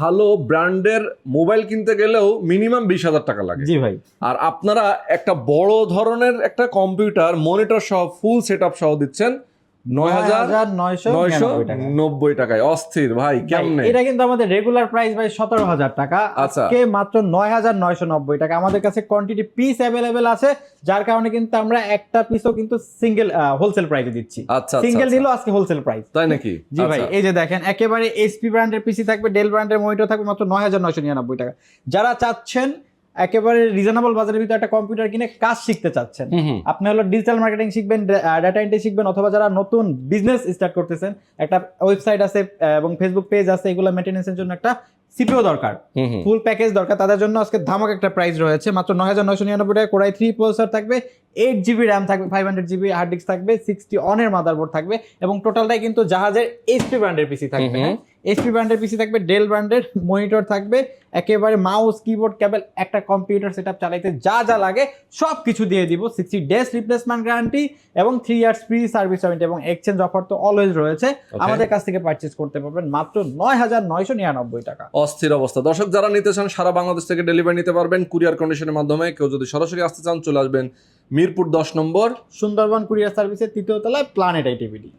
ভালো ব্র্যান্ডের মোবাইল কিনতে গেলেও মিনিমাম 20,000 টাকা লাগে। জি ভাই। আর আপনারা একটা বড় ধরনের একটা কম্পিউটার মনিটর সহ ফুল সেটআপ সহ দিচ্ছেন 9,990 টাকায়। অস্থির ভাই, কেমনে? এটা কিন্তু আমাদের রেগুলার প্রাইস ভাই 17,000 টাকা, আচ্ছা। আজকে মাত্র 9,990 টাকা। আমাদের কাছে কোয়ান্টিটি পিস অ্যাভেলেবেল আছে, যার কারণে কিন্তু আমরা একটা পিসও কিন্তু সিঙ্গেল হোলসেল প্রাইসে দিচ্ছি। আচ্ছা, সিঙ্গেল নিলেও আজকে হোলসেল প্রাইস। তাই নাকি? জি ভাই, এই যে দেখেন একেবারে এইচপি ব্র্যান্ডের পিসি থাকবে, ডেল ব্র্যান্ডের মনিটর থাকবে মাত্র 9,999 টাকা। যারা চাচ্ছেন একেবারে রিজনেবল বাজারের ভিতরে একটা কম্পিউটার কিনে কাজ শিখতে চাচ্ছেন, আপনি হলো ডিজিটাল মার্কেটিং শিখবেন, ডাটা এন্ট্রি শিখবেন, অথবা যারা নতুন বিজনেস স্টার্ট করতেছেন, একটা ওয়েবসাইট আছে এবং ফেসবুক পেজ আছে, এগুলো মেইনটেনেন্সের জন্য একটা সিপিও দরকার, ফুল প্যাকেজ দরকার, তাদের জন্য আজকে ধামাক একটা প্রাইস রয়েছে মাত্র 9,999 টাকা। কোরাই 3 প্রসেসর থাকবে, 8GB র্যাম থাকবে, 500GB হার্ড ডিস্ক থাকবে, 60 অনের মাদারবোর্ড থাকবে, এবং টোটালটাই কিন্তু জাহাজের এইচপি ব্র্যান্ডের পিসি থাকবে। এইচপি ব্র্যান্ডের পিসি থাকবে, ডেল ব্র্যান্ডের মনিটর থাকবে, একেবারে মাউস কিবোর্ড কেবল, একটা কম্পিউটার সেটআপ চালাইতে যা যা লাগে সব কিছু দিয়ে দিব। 60 ডেজ রিপ্লেসমেন্ট গ্যারান্টি এবং 3 ইয়ার্স ফ্রি সার্ভিস ওয়ারেন্টি এবং এক্সচেঞ্জ অফার তো অলওয়েজ রয়েছে। আমাদের কাছ থেকে পারচেজ করতে পারবেন মাত্র 9,999 টাকা। অস্থির অবস্থা। দর্শক যারা নিতে চান সারা বাংলাদেশ থেকে ডেলিভারি নিতে পারবেন কুরিয়ার কন্ডিশনের মাধ্যমে। কেউ যদি সরাসরি আসতে চান চলে আসবেন মিরপুর 10 নম্বর, সুন্দরবন কুরিয়ার সার্ভিসের 3য় তলায় প্ল্যানেট আইটিভিডি।